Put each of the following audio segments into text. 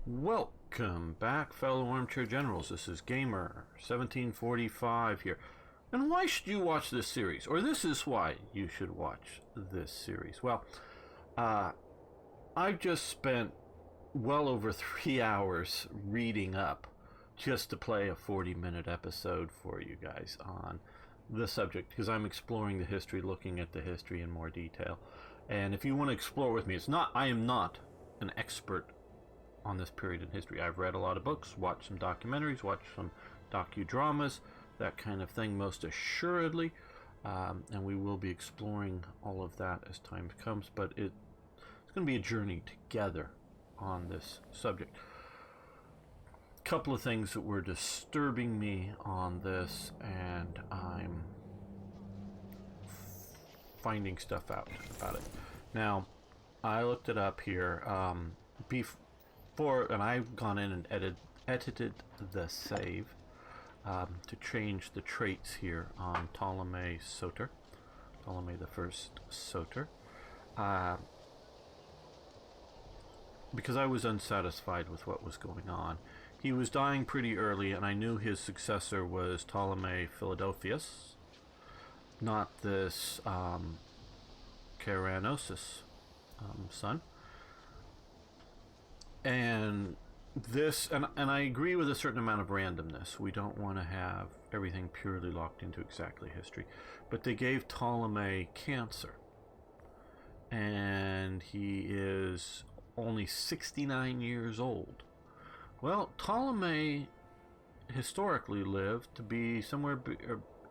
Welcome back, fellow armchair generals. This is Gamer 1745 here. And why should you watch this series? Or this is why you should watch this series. Well, I've just spent well over 3 hours reading up just to play a 40-minute episode for you guys on the subject, because I'm exploring the history, looking at the history in more detail. And if you want to explore with me, I am not an expert on this period in history. I've read a lot of books, watched some documentaries, watched some docudramas, that kind of thing, most assuredly. And we will be exploring all of that as time comes, but it's going to be a journey together on this subject. A couple of things that were disturbing me on this, and I'm finding stuff out about it. Now, I looked it up here before, and I've gone in and edited the save to change the traits here on Ptolemy the First Soter, because I was unsatisfied with what was going on. He was dying pretty early, and I knew his successor was Ptolemy Philadelphus, not this Caranosus son. And this, and I agree with a certain amount of randomness. We don't want to have everything purely locked into exactly history. But they gave Ptolemy cancer, and he is only 69 years old. Well, Ptolemy historically lived to be somewhere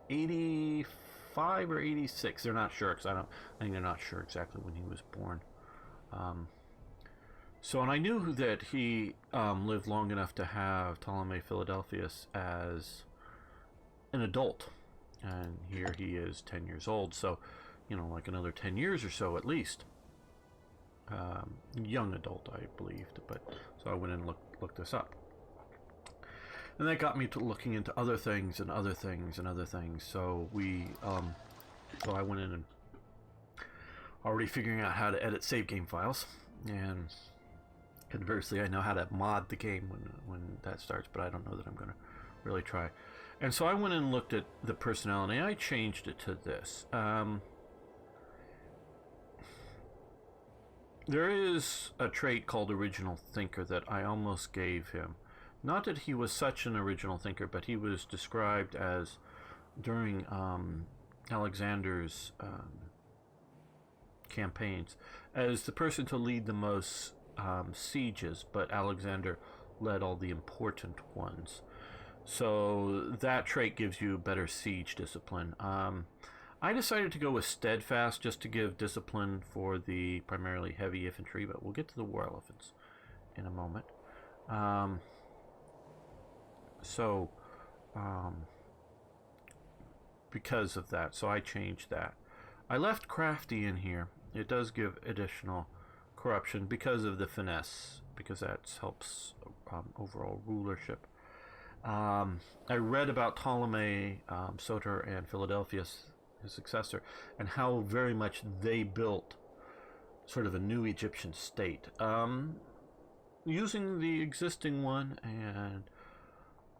85 or 86. They're not sure, because I think they're not sure exactly when he was born. And I knew that he lived long enough to have Ptolemy Philadelphus as an adult. And here he is 10 years old, so, like another 10 years or so at least. Young adult, I believed, but so I went and looked this up. And that got me to looking into other things and other things and other things. So I went in and already figuring out how to edit save game files, and conversely, I know how to mod the game when that starts, but I don't know that I'm going to really try. And so I went and looked at the personality. I changed it to this. There is a trait called original thinker that I almost gave him. Not that he was such an original thinker, but he was described as, during Alexander's campaigns, as the person to lead the most sieges, but Alexander led all the important ones. So that trait gives you better siege discipline. I decided to go with steadfast just to give discipline for the primarily heavy infantry, but we'll get to the war elephants in a moment. Because of that, so I changed that. I left crafty in here. It does give additional corruption because of the finesse, because that helps overall rulership. I read about Ptolemy Soter and Philadelphus, his successor, and how very much they built sort of a new Egyptian state, using the existing one and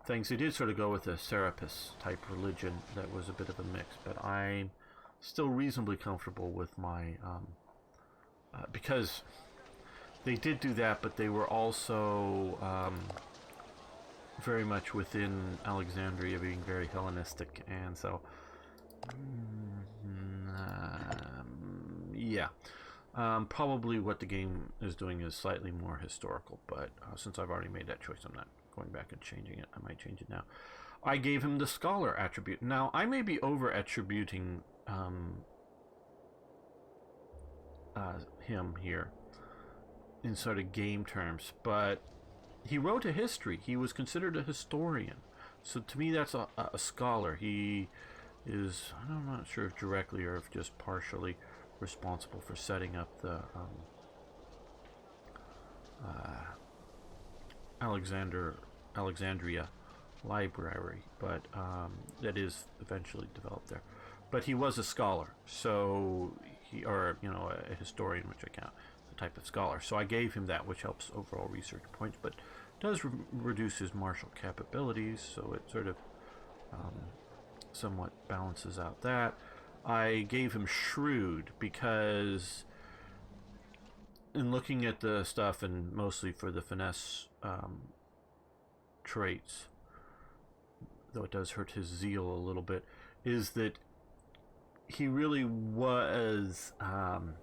things. They did sort of go with a Serapis type religion that was a bit of a mix, but I'm still reasonably comfortable with my because they did do that, but they were also very much within Alexandria being very Hellenistic, and so probably what the game is doing is slightly more historical, but since I've already made that choice, I'm not going back and changing it. I might change it now. I gave him the scholar attribute. Now, I may be over attributing him here in sort of game terms, but he wrote a history. He was considered a historian. So to me, that's a scholar. He is, I'm not sure if directly or if just partially responsible for setting up the Alexandria library, but that is eventually developed there. But he was a scholar, so a historian, which I type of scholar. So I gave him that, which helps overall research points, but does reduce his martial capabilities, so it sort of somewhat balances out that. I gave him shrewd because in looking at the stuff, and mostly for the finesse traits, though it does hurt his zeal a little bit, is that he really was, and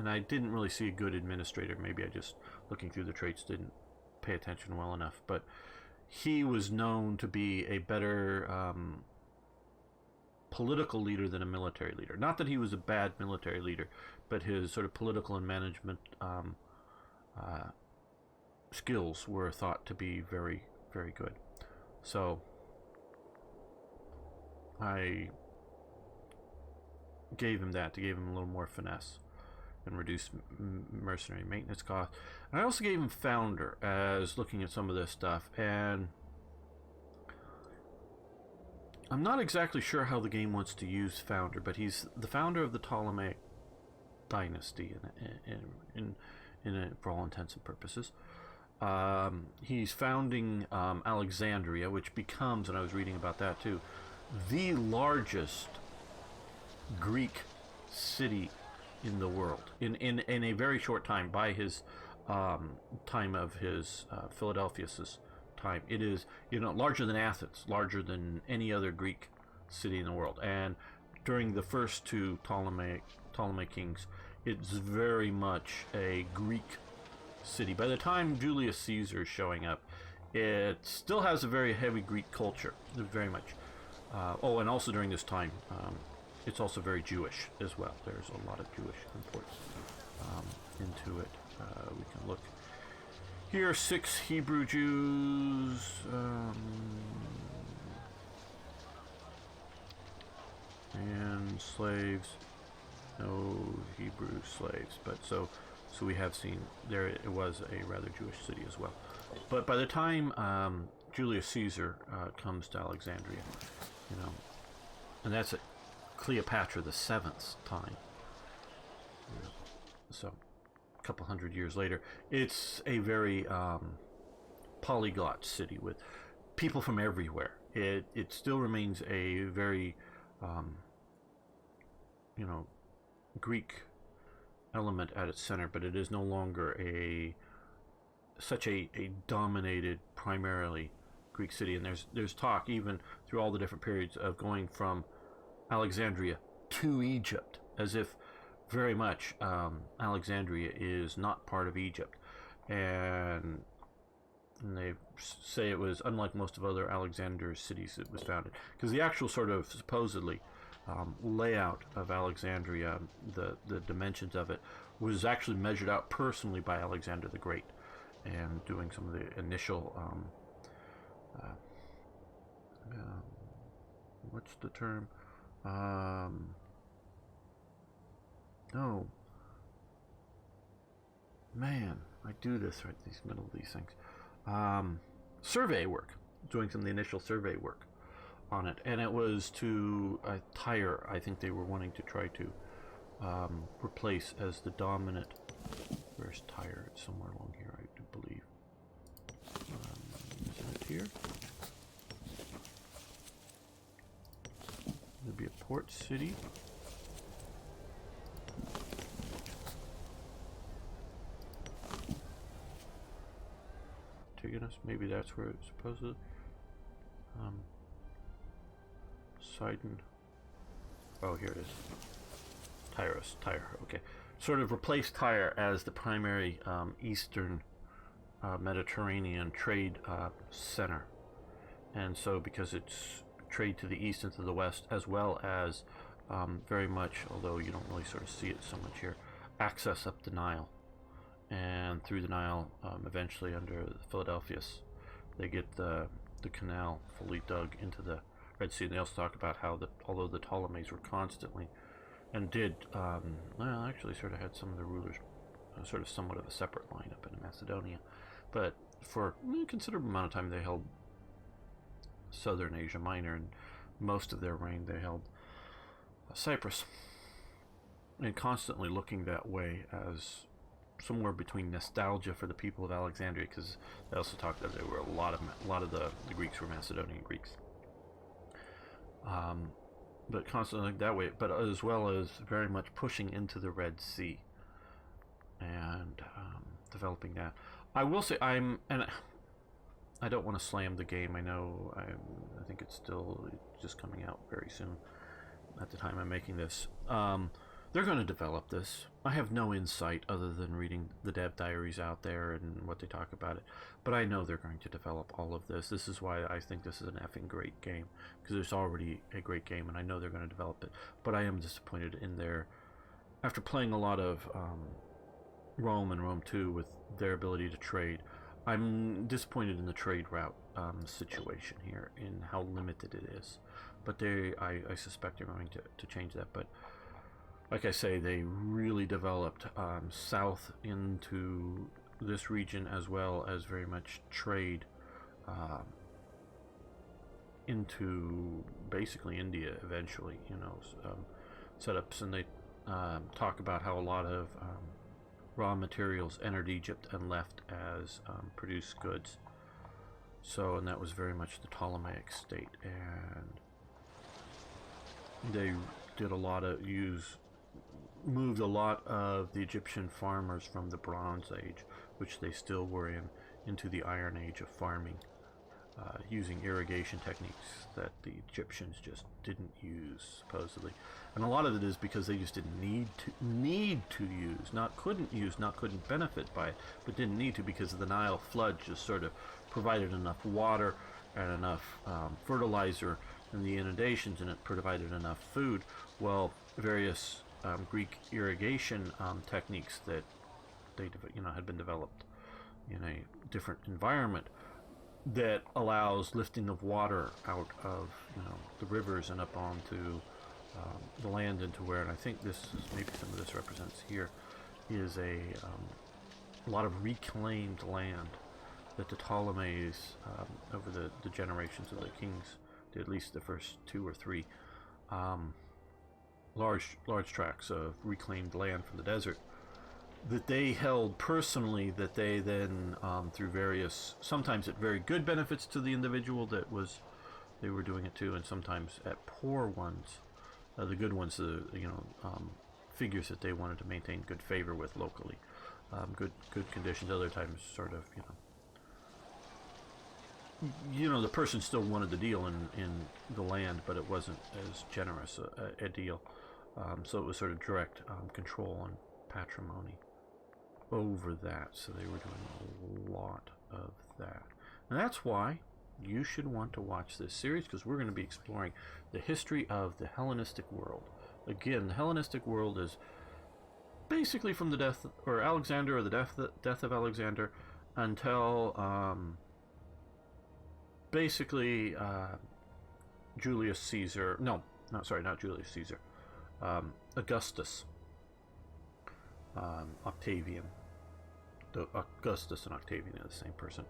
I didn't really see a good administrator. Maybe I just, looking through the traits, didn't pay attention well enough, but he was known to be a better political leader than a military leader. Not that he was a bad military leader, but his sort of political and management skills were thought to be very, very good. So I gave him that, to give him a little more finesse and reduce mercenary maintenance costs. And I also gave him founder, as looking at some of this stuff, and I'm not exactly sure how the game wants to use founder, but he's the founder of the Ptolemaic dynasty for all intents and purposes. He's founding Alexandria, which becomes, and I was reading about that too, the largest Greek city in the world in a very short time. By his time of his Philadelphia's time, it is, larger than Athens, larger than any other Greek city in the world. And during the first two Ptolemaic kings, it's very much a Greek city. By the time Julius Caesar is showing up, it still has a very heavy Greek culture, very much. And also during this time, it's also very Jewish as well. There's a lot of Jewish imports into it. We can look here. 6 Hebrew Jews. And slaves. No Hebrew slaves. But so we have seen there it was a rather Jewish city as well. But by the time Julius Caesar comes to Alexandria, and that's at Cleopatra the Seventh's time. So a couple hundred years later, it's a very polyglot city with people from everywhere. It still remains a very Greek element at its center, but it is no longer such a dominated primarily Greek city. And there's talk even through all the different periods of going from Alexandria to Egypt, as if very much Alexandria is not part of Egypt, and they say it was unlike most of other Alexander's cities it was founded, because the actual sort of supposedly layout of Alexandria, the dimensions of it, was actually measured out personally by Alexander the Great, and doing some of the initial what's the term? No. Man, I do this right, these middle of these things. Survey work. Doing some of the initial survey work on it. And it was to Tyre, I think they were wanting to try to replace as the dominant. Where's Tyre? It's somewhere along here, I do believe. Isn't it here? There'd be a port city. Antigonus, maybe that's where it's supposed. Sidon. Oh, here it is. Tyre. Okay, sort of replace Tyre as the primary eastern Mediterranean trade center, and so because it's trade to the east and to the west, as well as very much, although you don't really sort of see it so much here, access up the Nile, and through the Nile, eventually under Philadelphius, they get the canal fully dug into the Red Sea. And they also talk about how although the Ptolemies were constantly and did actually sort of had some of the rulers sort of somewhat of a separate line up in Macedonia, but for a considerable amount of time they held southern Asia Minor, and most of their reign they held Cyprus. and constantly looking that way as somewhere between nostalgia for the people of Alexandria, because they also talked that there were a lot of the Greeks were Macedonian Greeks, but constantly that way, but as well as very much pushing into the Red Sea and developing that. I will say and I don't want to slam the game. I know I think it's still just coming out very soon. At the time I'm making this, they're going to develop this. I have no insight other than reading the dev diaries out there and what they talk about it. But I know they're going to develop all of this. This is why I think this is an effing great game, because it's already a great game, and I know they're going to develop it. But I am disappointed in their, after playing a lot of Rome and Rome 2 with their ability to trade, I'm disappointed in the trade route situation here, in how limited it is. But I suspect they're going to change that. But like I say, they really developed south into this region, as well as very much trade into basically India eventually, setups. And they talk about how a lot of raw materials entered Egypt and left as produced goods. So, and that was very much the Ptolemaic state, and they did a lot of moved a lot of the Egyptian farmers from the Bronze Age, which they still were in, into the Iron Age of farming, using irrigation techniques that the Egyptians just didn't use, supposedly. And a lot of it is because they just didn't need to use, not couldn't benefit by it, but didn't need to, because of the Nile flood just sort of provided enough water and enough fertilizer, and the inundations, and it provided enough food. Well, various Greek irrigation techniques that they had been developed in a different environment that allows lifting of water out of the rivers and up onto the land into where, and I think this is maybe some of this represents here, is a lot of reclaimed land that the Ptolemies over the generations of the kings, at least the first 2 or 3, large tracts of reclaimed land from the desert that they held personally, that they then through various, sometimes at very good benefits to the individual that they were doing it to, and sometimes at poor ones, the good ones, figures that they wanted to maintain good favor with locally, good conditions. Other times, sort of, the person still wanted the deal in the land, but it wasn't as generous a deal. So it was sort of direct control and patrimony over that. So they were doing a lot of that. And that's why you should want to watch this series, because we're going to be exploring the history of the Hellenistic world. Again, the Hellenistic world is basically from the death, or Alexander, or the death of Alexander, until basically Julius Caesar. No, not Julius Caesar. Augustus, Octavian. The Augustus and Octavian are the same person.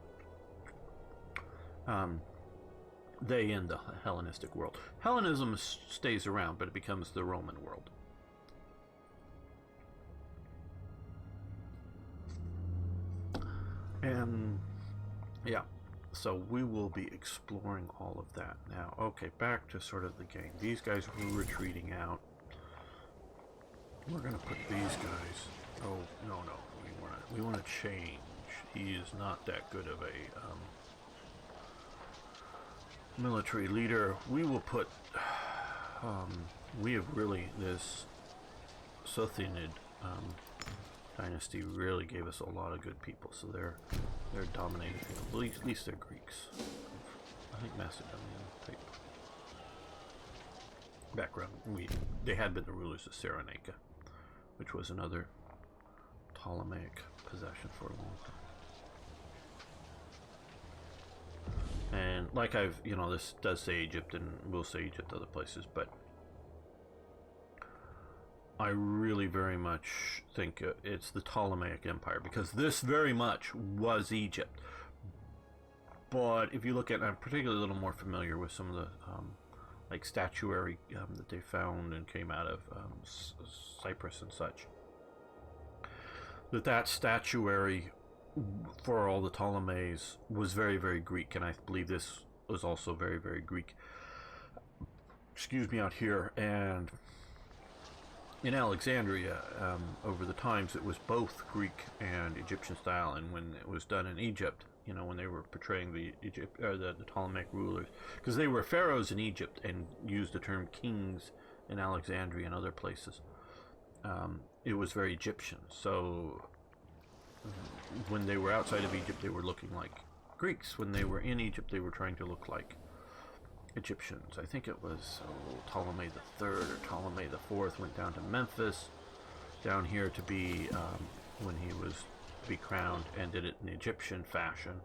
They end the Hellenistic world. Hellenism stays around, but it becomes the Roman world. And yeah, so we will be exploring all of that now. Okay, back to sort of the game. These guys were retreating out. We're gonna put these guys. Oh no, we want to change. He is not that good of a military leader. We will put. We have really, this Sothianid dynasty really gave us a lot of good people. So they're dominating people. At least they're Greeks. I think Macedonian type background. They had been the rulers of Cyrenaica, which was another Ptolemaic possession for a long time. And like this does say Egypt, and will say Egypt other places, but I really very much think it's the Ptolemaic Empire, because this very much was Egypt. But if you look at, I'm particularly a little more familiar with some of the like statuary that they found and came out of Cyprus and such. That statuary for all the Ptolemies was very, very Greek, and I believe this was also very, very Greek. Excuse me, out here. And in Alexandria, over the times, it was both Greek and Egyptian style. And when it was done in Egypt, when they were portraying the Ptolemaic rulers, because they were pharaohs in Egypt and used the term kings in Alexandria and other places, it was very Egyptian. So when they were outside of Egypt, they were looking like Greeks. When they were in Egypt, they were trying to look like Egyptians. I think it was Ptolemy the III or Ptolemy the IV went down to Memphis, down here to be when he was to be crowned, and did it in the Egyptian fashion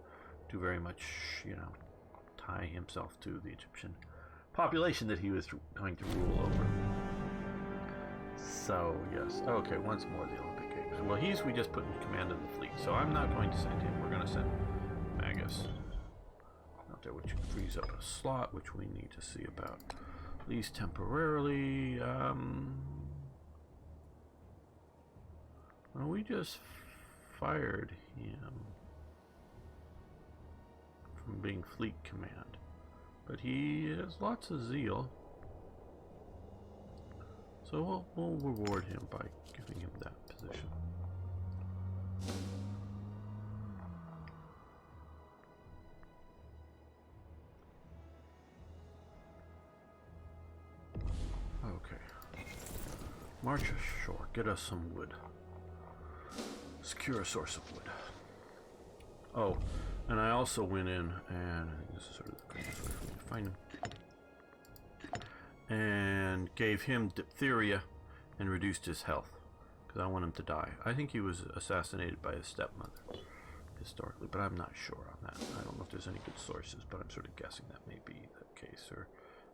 to very much, tie himself to the Egyptian population that he was going to rule over. So yes, okay. Once more, the Olympic Games. Well, we just put in command of the fleet, so I'm not going to send him. We're going to send Magus out there, which frees up a slot, which we need to see about, at least temporarily. Well, we just fired him from being fleet command, but he has lots of zeal, so we'll reward him by giving him that position. Okay. March ashore. Get us some wood. Secure a source of wood. Oh, and I also went in, and I think this is sort of the quickest way for me to find him, and gave him diphtheria and reduced his health, because I want him to die. I think he was assassinated by his stepmother, historically, but I'm not sure on that. I don't know if there's any good sources, but I'm sort of guessing that may be the case, or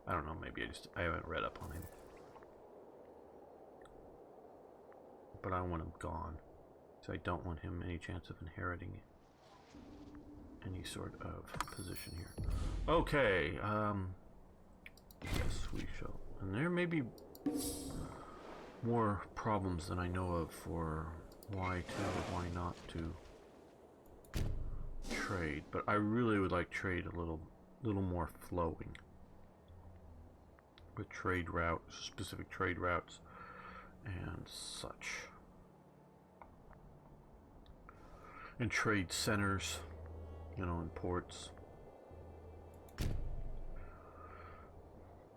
I don't know, maybe I haven't read up on him. But I want him gone, so I don't want him any chance of inheriting any sort of position here. Okay, yes, we shall. And there may be more problems than I know of for why to or why not to trade, but I really would like trade a little more flowing with trade routes, specific trade routes and such, and trade centers, and ports,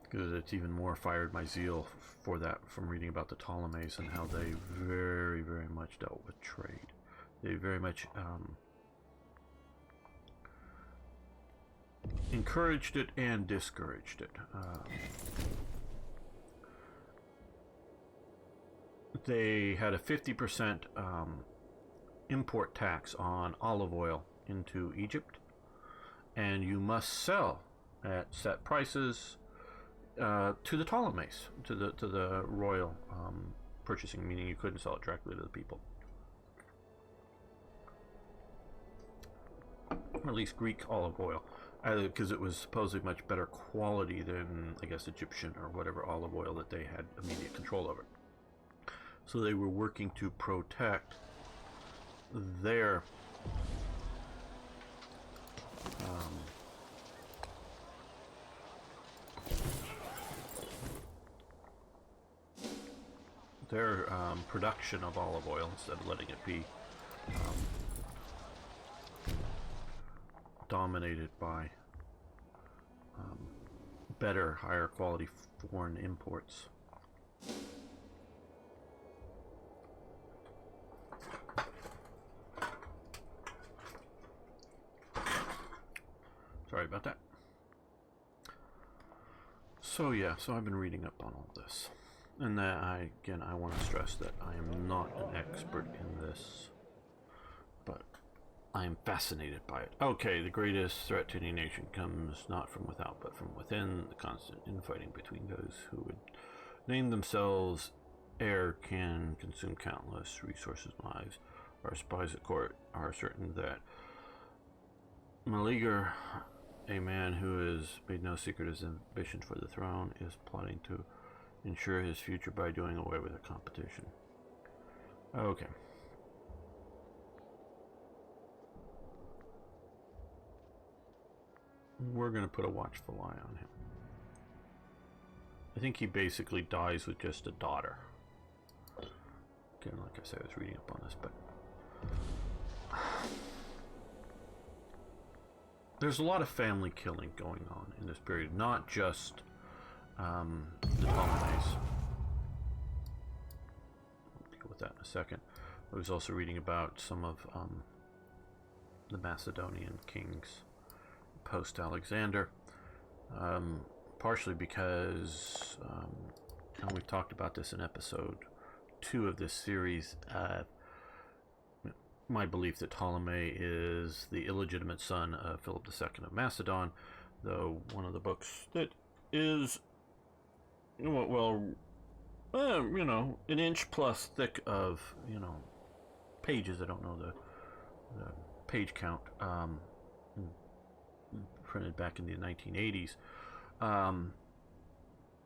because it's even more fired my zeal for that from reading about the Ptolemies and how they very, very much dealt with trade. They very much encouraged it and discouraged it. They had a 50% import tax on olive oil into Egypt, and you must sell at set prices to the Ptolemies, to the royal purchasing, meaning you couldn't sell it directly to the people, or at least Greek olive oil, because it was supposedly much better quality than, I guess, Egyptian or whatever olive oil that they had immediate control over. So they were working to protect their production of olive oil, instead of letting it be dominated by better, higher quality foreign imports. Sorry about that. So yeah, so I've been reading up on all this, and that I want to stress that I am not an expert in this, but I am fascinated by it. Okay, the greatest threat to any nation comes not from without, but from within. The constant infighting between those who would name themselves heir can consume countless resources and lives. Our spies at court are certain that Meleager a man who has made no secret of his ambition for the throne is plotting to ensure his future by doing away with the competition. Okay. We're going to put a watchful eye on him. I think he basically dies with just a daughter. Again, like I said, I was reading up on this, but there's a lot of family killing going on in this period, not just the Ptolemies. I'll deal with that in a second. I was also reading about some of the Macedonian Kings post-Alexander, partially because, and we've talked about this in episode 2 of this series, my belief that Ptolemy is the illegitimate son of Philip II of Macedon, though one of the books that is, well, an inch plus thick of, pages, I don't know the page count, printed back in the 1980s.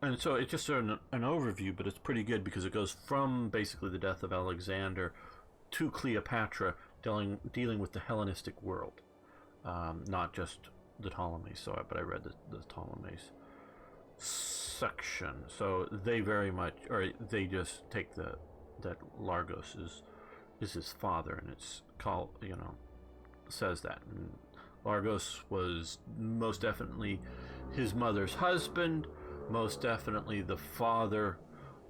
And so it's just an overview, but it's pretty good because it goes from basically the death of Alexander to Cleopatra, dealing with the Hellenistic world, not just the Ptolemies. But I read the Ptolemies section, so they very much, or they just take that Largos is his father, and it's called, says that. And Largos was most definitely his mother's husband, most definitely the father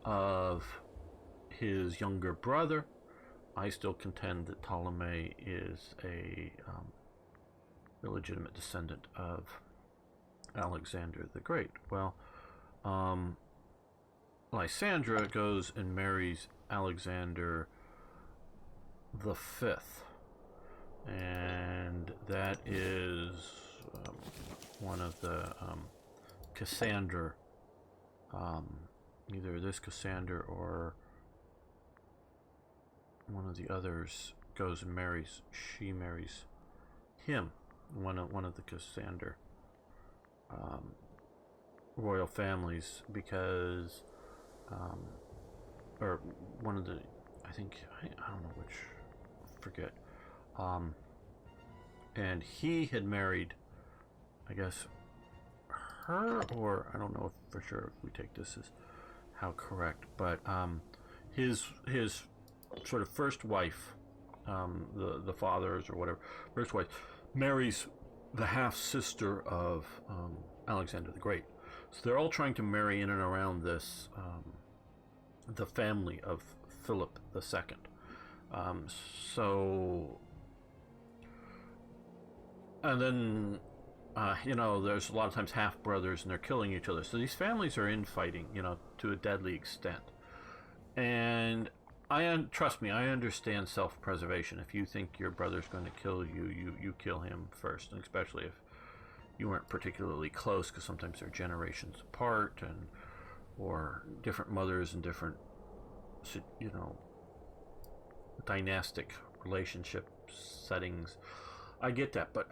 of his younger brother. I still contend that Ptolemy is a illegitimate descendant of Alexander the Great. Well, Lysandra goes and marries Alexander the Fifth, and that is one of the Cassander, either this Cassander or one of the others goes and marries him, one of the Cassander royal families, because or one of the, I don't know which, forget, and he had married, I guess, her, or I don't know if for sure if we take this as how correct, but his sort of first wife, the father's or whatever, first wife, marries the half sister of Alexander the Great. So they're all trying to marry in and around this, the family of Philip II. And then, there's a lot of times half brothers and they're killing each other. So these families are infighting, to a deadly extent. And trust me, I understand self-preservation. If you think your brother's going to kill you, you kill him first, and especially if you weren't particularly close, because sometimes they're generations apart, or different mothers and different, dynastic relationship settings. I get that, but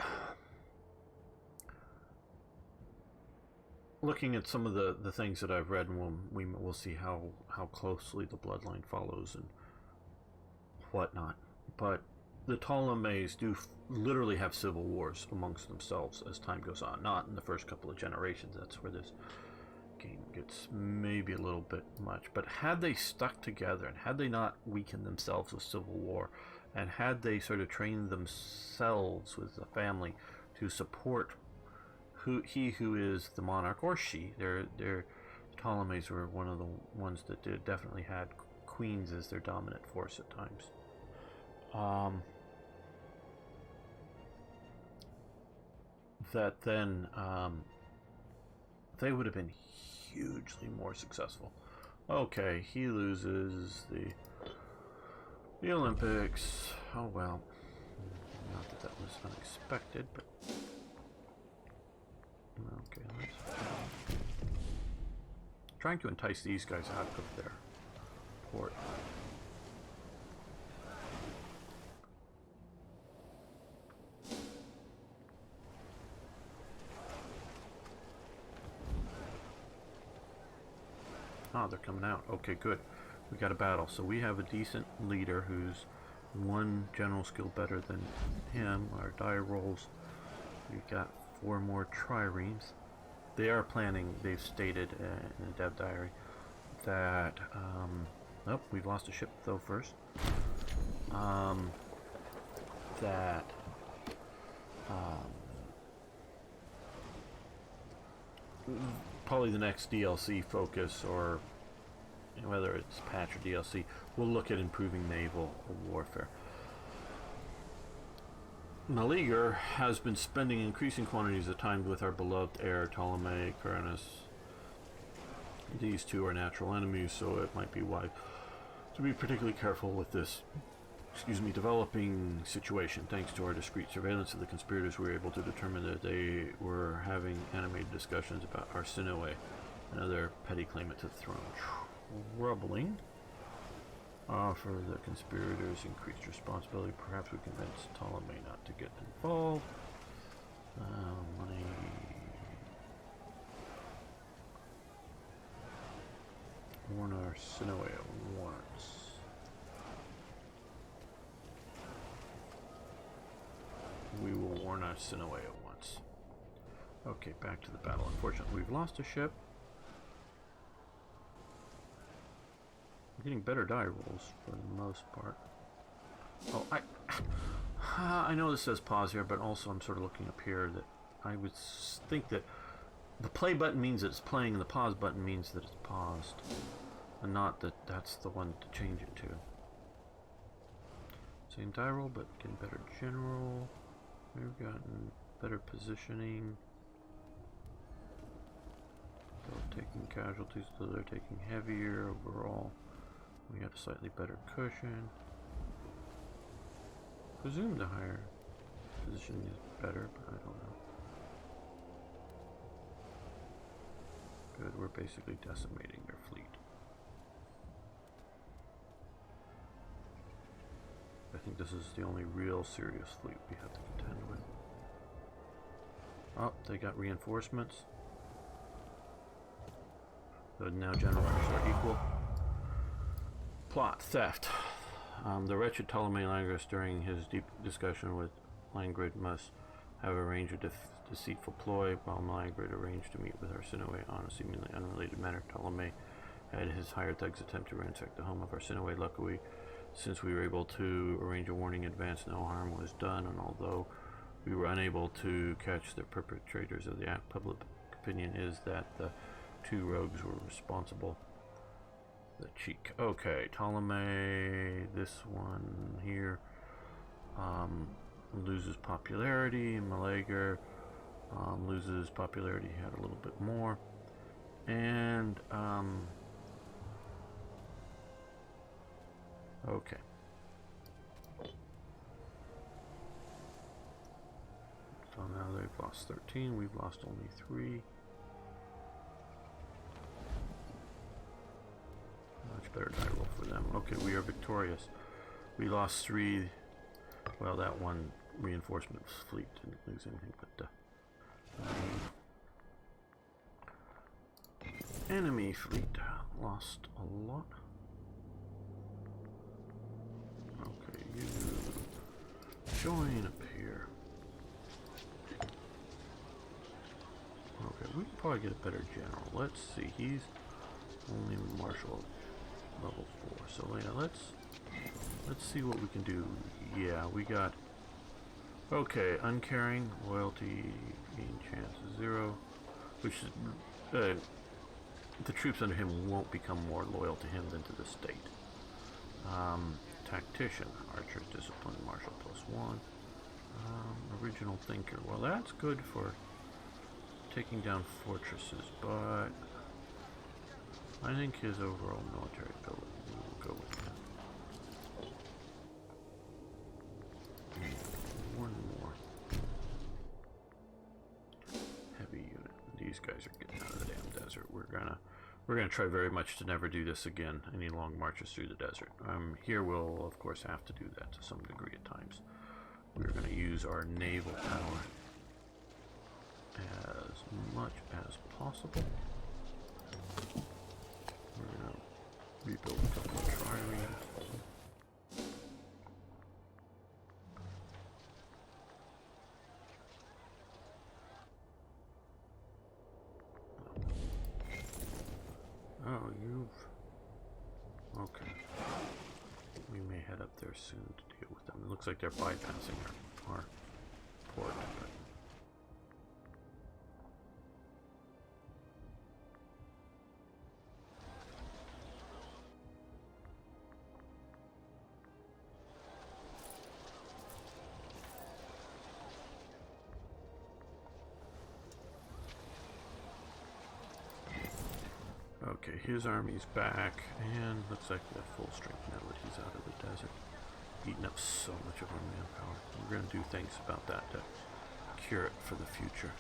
looking at some of the things that I've read, and we'll see how closely the bloodline follows and whatnot. But the Ptolemies do literally have civil wars amongst themselves as time goes on. Not in the first couple of generations. That's where this game gets maybe a little bit much. But had they stuck together, and had they not weakened themselves with civil war, and had they sort of trained themselves with the family to support who is the monarch, or she, their Ptolemies were one of the ones that definitely had queens as their dominant force at times. That then they would have been hugely more successful. Okay, he loses the Olympics. Oh well, not that was unexpected, but okay. Trying to entice these guys out of their port. Aha, they're coming out. Okay, good. We got a battle. So we have a decent leader who's one general skill better than him. Our die rolls. We've got 4 more triremes. They are planning, they've stated in a dev diary, that, oh, we've lost a ship though first. That, probably the next DLC focus, or whether it's patch or DLC, we'll look at improving naval warfare. Meleager has been spending increasing quantities of time with our beloved heir Ptolemaic Origins. These two are natural enemies, so it might be wise to be particularly careful with this, developing situation. Thanks to our discreet surveillance of the conspirators, we were able to determine that they were having animated discussions about Arsinoe, another petty claimant to the throne. Troubling. Offer the conspirators increased responsibility. Perhaps we convince Ptolemy not to get involved. Money. Warn Arsinoe at once. We will warn Arsinoe at once. Okay, back to the battle. Unfortunately, we've lost a ship. We're getting better die rolls for the most part. Oh, I know this says pause here, but also I'm sort of looking up here that I would think that the play button means that it's playing and the pause button means that it's paused, and not that that's the one to change it to. Same die roll, but getting better general. We've gotten better positioning. They're taking casualties, so they're taking heavier overall. We got a slightly better cushion. Presume the higher position is better, but I don't know. Good, we're basically decimating their fleet. I think this is the only real serious fleet we have to contend with. Oh, they got reinforcements. So now generals are equal. Plot, theft. The wretched Ptolemy Langris, during his deep discussion with Langrid, must have arranged a deceitful ploy. While Langrid arranged to meet with Arsinoe on a seemingly unrelated matter, Ptolemy had his hired thugs attempt to ransack the home of Arsinoe. Luckily, since we were able to arrange a warning in advance, no harm was done, and although we were unable to catch the perpetrators of the act, public opinion is that the 2 rogues were responsible. The cheek. Okay, Ptolemy, this one here, loses popularity. Meleager loses popularity, he had a little bit more. And, okay. So now they've lost 13, we've lost only 3. Much better die roll for them. Okay, we are victorious. We lost 3. Well, that one reinforcement fleet didn't lose anything, but the enemy fleet lost a lot. Okay, you join up here. Okay, we can probably get a better general. Let's see, he's only marshal level 4. So yeah, let's see what we can do. Yeah, we got, okay, uncaring, loyalty, gain chance 0, which is, the troops under him won't become more loyal to him than to the state. Tactician, archer, discipline, martial +1. Original thinker, well that's good for taking down fortresses, but I think his overall military ability, we will go with that. One more heavy unit. These guys are getting out of the damn desert. We're gonna try very much to never do this again. Any long marches through the desert. Here we'll of course have to do that to some degree at times. We're gonna use our naval power as much as possible. We're Rebuild a couple of triremes. Oh, okay. We may head up there soon to deal with them. It looks like they're bypassing our port, but... Okay, his army's back, and looks like we have full strength now that he's out of the desert. Eating up so much of our manpower. We're going to do things about that to cure it for the future.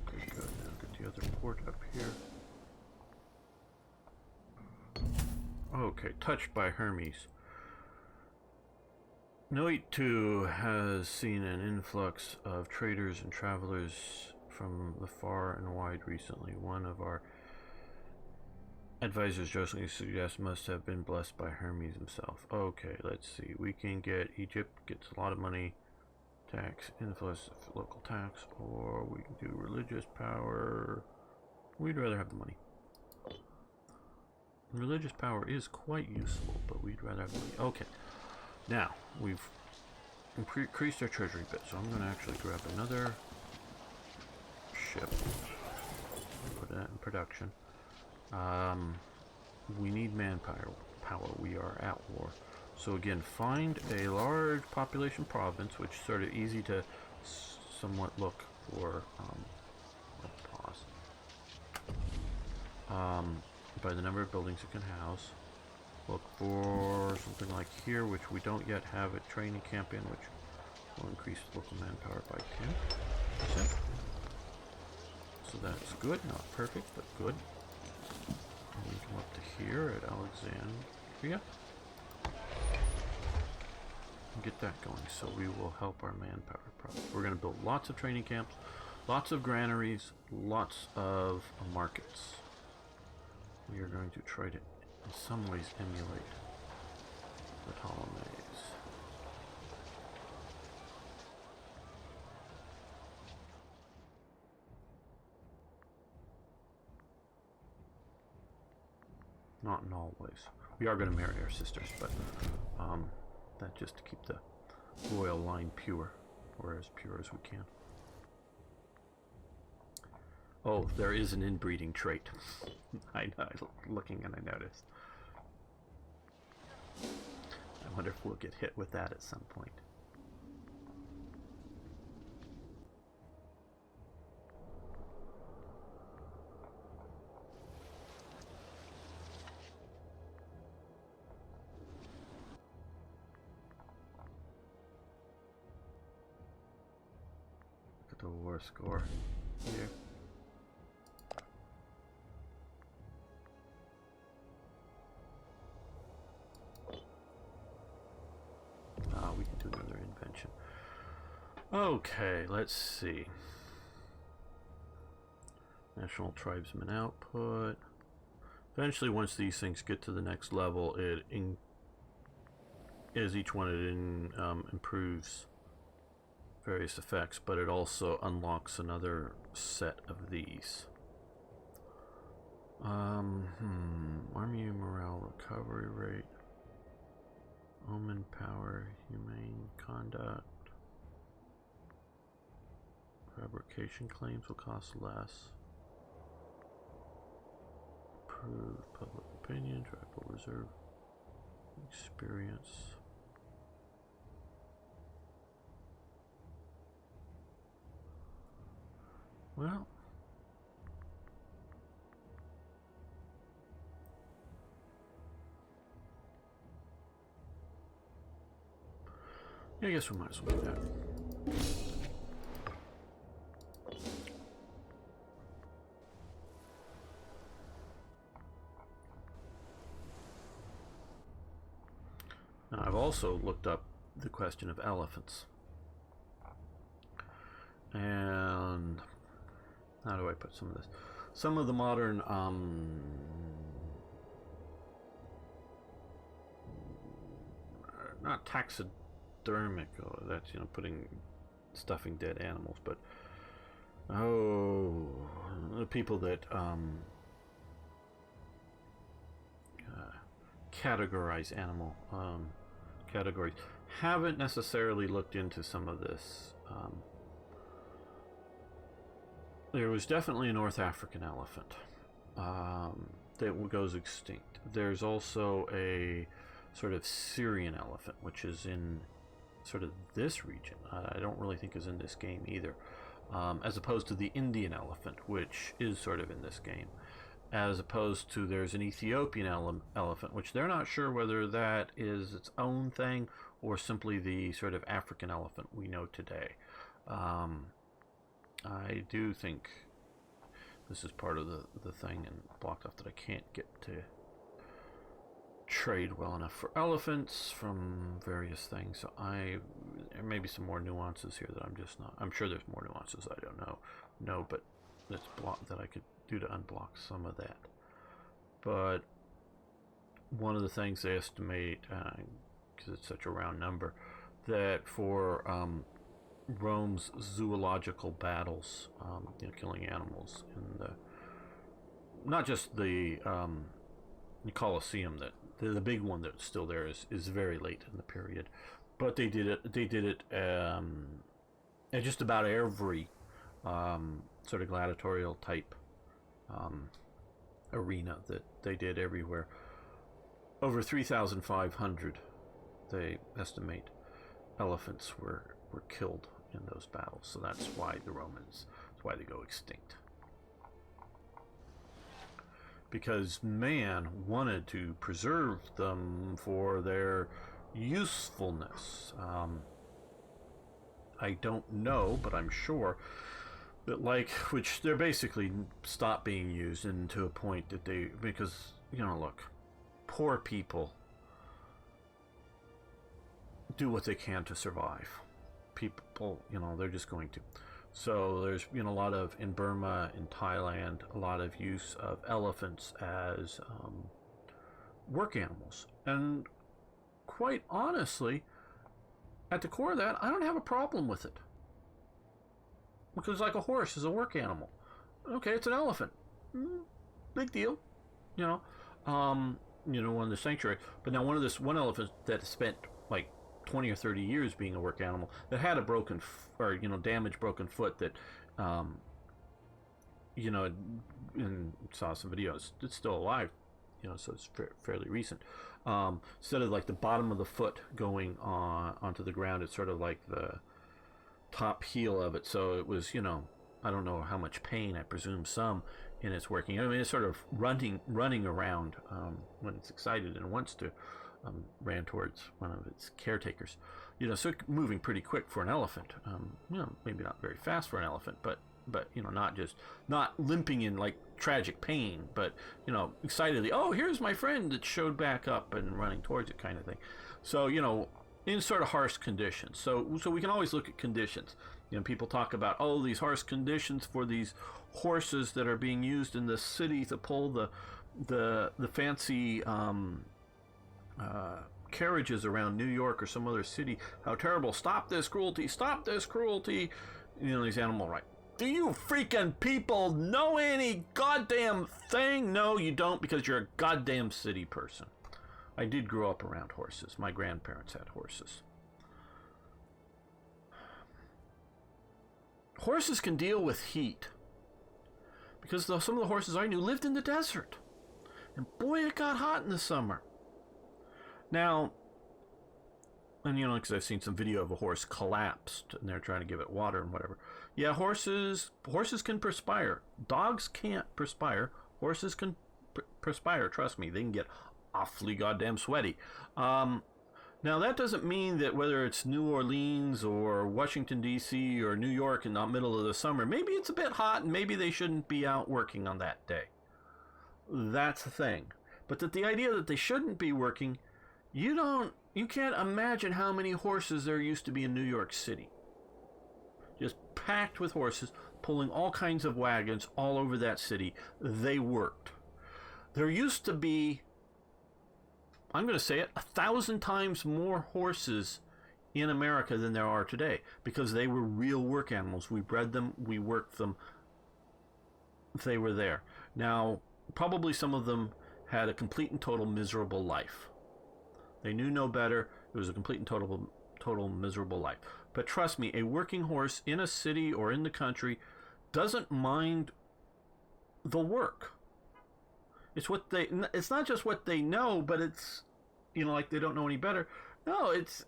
Okay, good. Now get the other port up here. Okay, touched by Hermes. Noit 2 has seen an influx of traders and travelers from the far and wide recently. One of our advisors jokingly suggests must have been blessed by Hermes himself. Okay, let's see. We can get Egypt, gets a lot of money, tax, influx of local tax, or we can do religious power. We'd rather have the money. Religious power is quite useful, but we'd rather have the money. Okay. Now, we've increased our treasury bit, so I'm going to actually grab another ship. Put that in production. We need manpower. We are at war. So again, find a large population province, which is sort of easy to somewhat look for. Pause. By the number of buildings it can house. Look for something like here, which we don't yet have a training camp in, which will increase local manpower by 10%. So that's good, not perfect, but good. And we come up to here at Alexandria. And get that going, so we will help our manpower problem. We're going to build lots of training camps, lots of granaries, lots of markets. We are going to try to in some ways emulate the Ptolemies. Not in all ways. We are going to marry our sisters, but that just to keep the royal line pure, or as pure as we can. Oh, there is an inbreeding trait. I looking and I noticed. I wonder if we'll get hit with that at some point. Look at the war score here. We can do another invention. Okay, let's see. National tribesman output. Eventually, once these things get to the next level, as each one it improves various effects, but it also unlocks another set of these. Army morale recovery rate. Omen power, humane conduct. Fabrication claims will cost less. Improved public opinion, tribal reserve, experience. Well, yeah, I guess we might as well do that. also looked up the question of elephants. And how do I put some of this? Some of the modern not taxidermic, that's putting stuffing dead animals, but the people that categorize animal categories haven't necessarily looked into some of this. There was definitely a North African elephant that goes extinct. There's also a sort of Syrian elephant, which is in sort of this region. I don't really think is in this game either, as opposed to the Indian elephant, which is sort of in this game. As opposed to there's an Ethiopian elephant, which they're not sure whether that is its own thing or simply the sort of African elephant we know today. I do think this is part of the thing and blocked off that I can't get to trade well enough for elephants from various things. So there may be some more nuances here that I'm just not. I'm sure there's more nuances I don't know, but it's blocked that I could do to unblock some of that. But one of the things they estimate, because it's such a round number, that for Rome's zoological battles, killing animals in the not just the Colosseum, that the big one that's still there is very late in the period, but they did it at just about every sort of gladiatorial type arena that they did everywhere. Over 3,500, they estimate, elephants were killed in those battles. So that's why they go extinct. Because man wanted to preserve them for their usefulness. I don't know, but I'm sure that which they're basically stopped being used, and to a point that because look, poor people do what they can to survive. People, they're just going to. So there's a lot of, in Burma, in Thailand, a lot of use of elephants as work animals. And quite honestly, at the core of that, I don't have a problem with it. Because like a horse is a work animal. Okay, it's an elephant. Big deal. One in the sanctuary. But now one elephant that spent 20 or 30 years being a work animal, that had a broken damaged broken foot, that and saw some videos, it's still alive, so it's fairly recent. Instead of the bottom of the foot going onto the ground, it's sort of like the top heel of it, so it was I don't know how much pain, I presume some, in its working. I mean, it's sort of running around when it's excited and wants to. Ran towards one of its caretakers, so moving pretty quick for an elephant. Maybe not very fast for an elephant, but not limping in tragic pain, but excitedly, oh, here's my friend that showed back up and running towards it, kind of thing. So in sort of harsh conditions. So we can always look at conditions. People talk about these harsh conditions for these horses that are being used in the city to pull the fancy carriages around New York or some other city. How terrible! Stop this cruelty! Stop this cruelty! These animal rights. Do you freaking people know any goddamn thing? No, you don't, because you're a goddamn city person. I did grow up around horses. My grandparents had horses. Horses can deal with heat, because some of the horses I knew lived in the desert, and boy, it got hot in the summer. Now, and because I've seen some video of a horse collapsed and they're trying to give it water and whatever. Yeah, horses can perspire. Dogs can't perspire. Horses can perspire. Trust me, they can get awfully goddamn sweaty. Now, that doesn't mean that whether it's New Orleans or Washington, D.C. or New York in the middle of the summer, maybe it's a bit hot and maybe they shouldn't be out working on that day. That's the thing. But that the idea that they shouldn't be working You can't imagine how many horses there used to be in New York City. Just packed with horses, pulling all kinds of wagons all over that city. They worked. There used to be, I'm going to say it, 1,000 times more horses in America than there are today, because they were real work animals. We bred them, we worked them. They were there. Now, probably some of them had a complete and total miserable life. They knew no better. It was a complete and total miserable life. But trust me, a working horse in a city or in the country doesn't mind the work. It's not just what they know, but it's, like they don't know any better. No, it's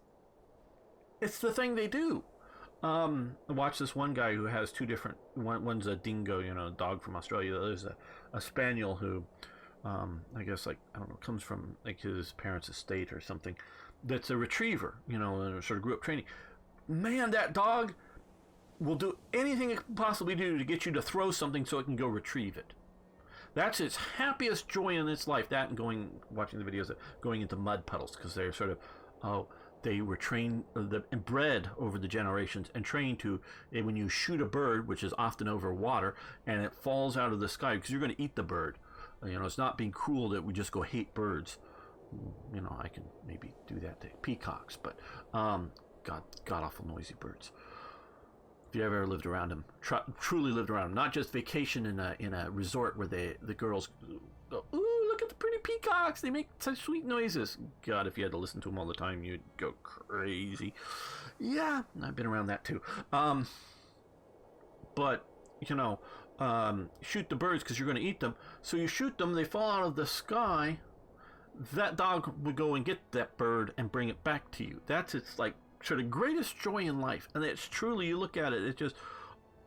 the thing they do. I watched this one guy who has two different, one's a dingo, a dog from Australia. The other's a spaniel who, I guess, I don't know, comes from his parents' estate or something. That's a retriever, and sort of grew up training. Man, that dog will do anything it can possibly do to get you to throw something so it can go retrieve it. That's its happiest joy in its life. That and watching the videos of going into mud puddles, because they're sort of, they were trained and bred over the generations and trained to, when you shoot a bird, which is often over water, and it falls out of the sky, because you're going to eat the bird. It's not being cruel that we just go hate birds. I can maybe do that to peacocks, but god awful noisy birds. If you ever lived around them, truly lived around them, not just vacation in a resort where the girls go, ooh, look at the pretty peacocks, they make such sweet noises. God, if you had to listen to them all the time, you'd go crazy. Yeah, I've been around that too. But shoot the birds because you're going to eat them. So you shoot them, they fall out of the sky. That dog would go and get that bird and bring it back to you. That's its sort of greatest joy in life. And it's truly, you look at it, it's just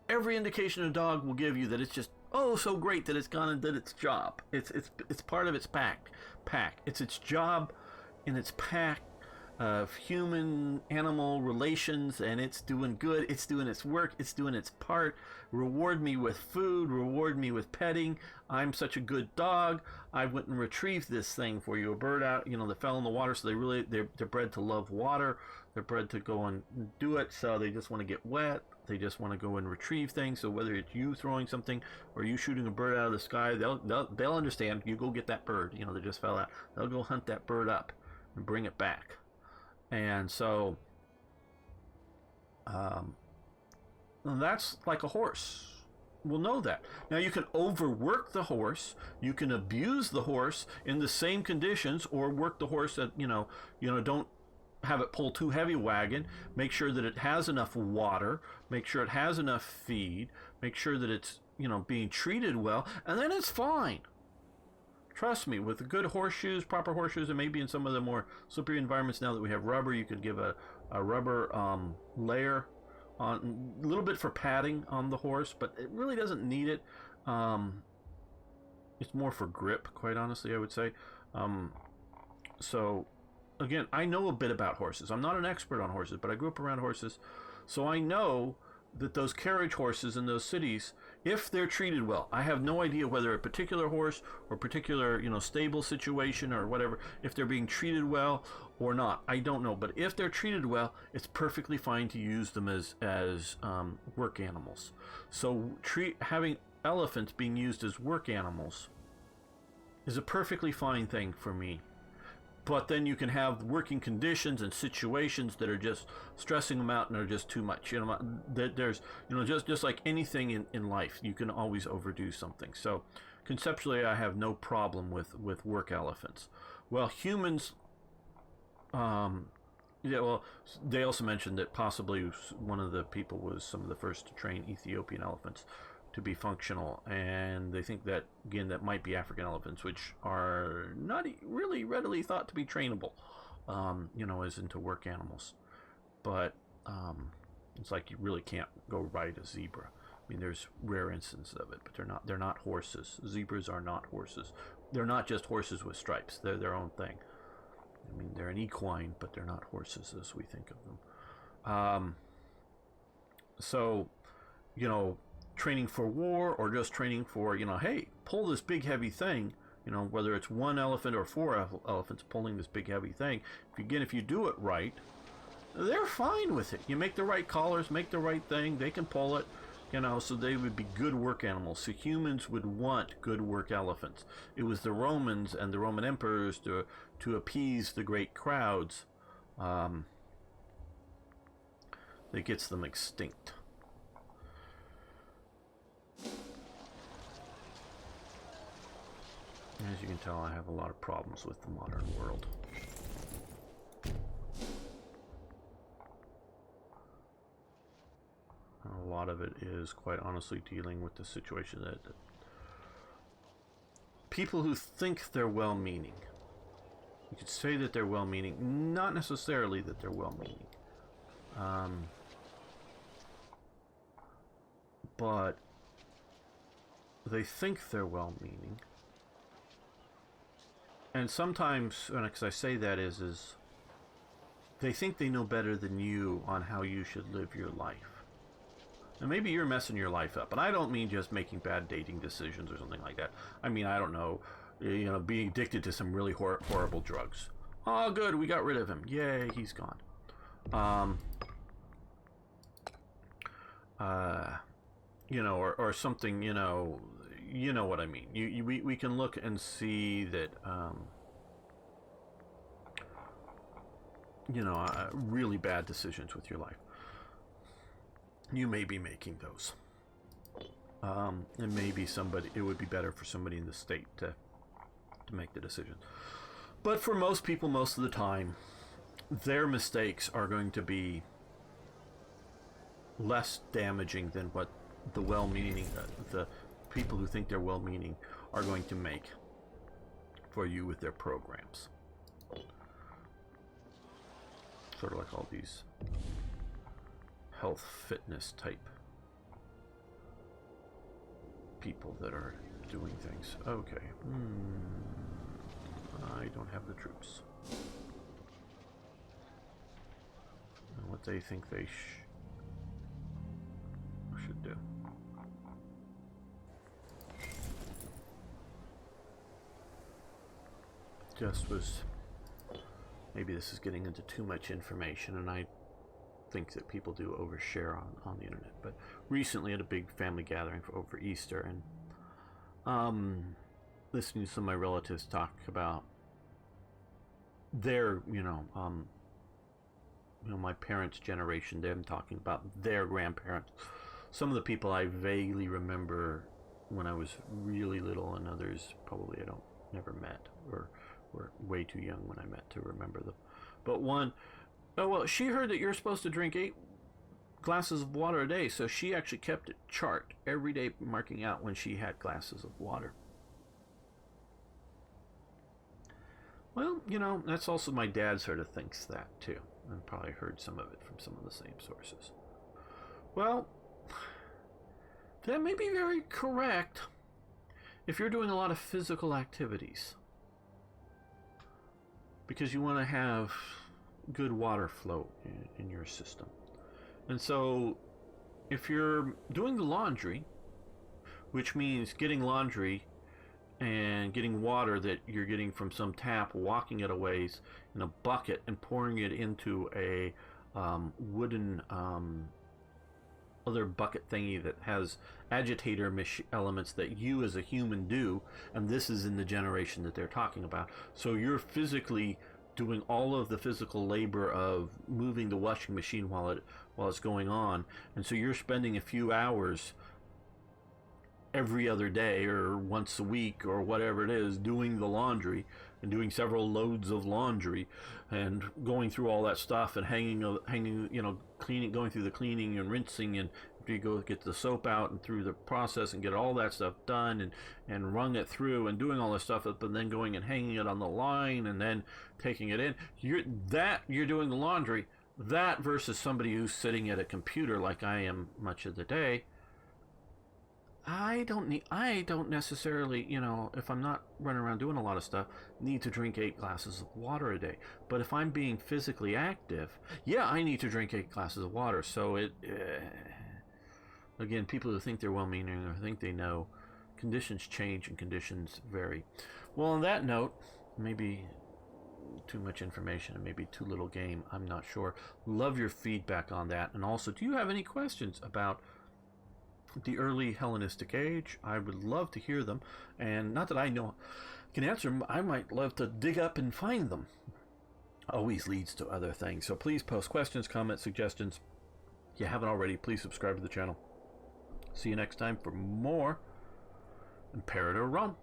every indication a dog will give you that it's just so great that it's gone and did its job. It's part of its pack. It's its job in its pack of human animal relations, and it's doing good. It's doing its work. It's doing its part. Reward me with food. Reward me with petting. I'm such a good dog. I went and retrieved this thing for you. A bird out, that fell in the water. So they're bred to love water. They're bred to go and do it. So they just want to get wet. They just want to go and retrieve things. So whether it's you throwing something or you shooting a bird out of the sky, they'll understand. You go get that bird. That just fell out. They'll go hunt that bird up and bring it back. And so that's like a horse. We'll know that. Now you can overwork the horse. You can abuse the horse in the same conditions, or work the horse that don't have it pull too heavy wagon. Make sure that it has enough water. Make sure it has enough feed. Make sure that it's being treated well, and then it's fine. Trust me, with good horseshoes, proper horseshoes, and maybe in some of the more slippery environments now that we have rubber, you could give a rubber layer on a little bit for padding on the horse, but it really doesn't need it. It's more for grip, quite honestly, I would say. So, again, I know a bit about horses. I'm not an expert on horses, but I grew up around horses, so I know that those carriage horses in those cities, if they're treated well, I have no idea whether a particular horse or particular stable situation or whatever, if they're being treated well or not, I don't know. But if they're treated well, it's perfectly fine to use them as work animals. So having elephants being used as work animals is a perfectly fine thing for me. But then you can have working conditions and situations that are just stressing them out and are just too much. There's just like anything in life, you can always overdo something. So conceptually, I have no problem with work elephants. Well, humans, they also mentioned that possibly one of the people was some of the first to train Ethiopian elephants to be functional, and they think that, again, that might be African elephants, which are not really readily thought to be trainable, as into work animals. But it's like you really can't go ride a zebra. I mean, there's rare instances of it, but they're not horses. Zebras are not horses. They're not just horses with stripes. They're their own thing. I mean, they're an equine, but they're not horses as we think of them. So, training for war, or just training for, hey, pull this big heavy thing, You know, whether it's one elephant or four elephants pulling this big heavy thing. If you do it right, they're fine with it. You make the right collars, make the right thing, they can pull it. You know, so they would be good work animals. So humans would want good work elephants. It was the Romans and the Roman emperors to appease the great crowds that gets them extinct. As you can tell, I have a lot of problems with the modern world. A lot of it is, quite honestly, dealing with the situation that people who think they're well-meaning. You could say that they're well-meaning, not necessarily that they're well-meaning. But they think they're well-meaning. And sometimes, because I say that is they think they know better than you on how you should live your life. And maybe you're messing your life up. And I don't mean just making bad dating decisions or something like that. I mean, I don't know, being addicted to some really horrible drugs. Oh, good, we got rid of him. Yay, he's gone. Or something, you know what I mean. We can look and see that, really bad decisions with your life. You may be making those. And maybe it would be better for somebody in the state to make the decision. But for most people, most of the time, their mistakes are going to be less damaging than what the well-meaning, the people who think they're well-meaning are going to make for you with their programs. Sort of like all these health fitness type people that are doing things. Okay. I don't have the troops. And what they think they should do. Maybe this is getting into too much information, and I think that people do overshare on the internet. But recently at a big family gathering over Easter, and listening to some of my relatives talk about their, my parents' generation, them talking about their grandparents. Some of the people I vaguely remember when I was really little, and others probably I never met, or were way too young when I met to remember them. But one, oh well, she heard that you're supposed to drink 8 glasses of water a day, so she actually kept a chart every day marking out when she had glasses of water. Well, that's also my dad sort of thinks that too, and probably heard some of it from some of the same sources. Well, that may be very correct if you're doing a lot of physical activities, because you want to have good water flow in your system. And so if you're doing the laundry, which means getting laundry and getting water that you're getting from some tap, walking it a ways in a bucket and pouring it into a wooden other bucket thingy that has agitator elements that you as a human do, and this is in the generation that they're talking about. So you're physically doing all of the physical labor of moving the washing machine while it's going on, and so you're spending a few hours every other day or once a week or whatever it is doing the laundry, and doing several loads of laundry and going through all that stuff and cleaning, going through the cleaning and rinsing, and you go get the soap out and through the process and get all that stuff done and wrung it through and doing all this stuff, but then going and hanging it on the line and then taking it in. You're doing the laundry. That versus somebody who's sitting at a computer like I am much of the day. I don't necessarily, if I'm not running around doing a lot of stuff, need to drink 8 glasses of water a day. But if I'm being physically active, yeah, I need to drink 8 glasses of water. So again, people who think they're well-meaning or think they know, conditions change and conditions vary. Well, on that note, maybe too much information and maybe too little game, I'm not sure. Love your feedback on that. And also, do you have any questions about the early Hellenistic age? I would love to hear them, and not that I know can answer them, I might love to dig up and find them. Always leads to other things. So please post questions, comments, suggestions. If you haven't already, please subscribe to the channel. See you next time for more Imperator Rome.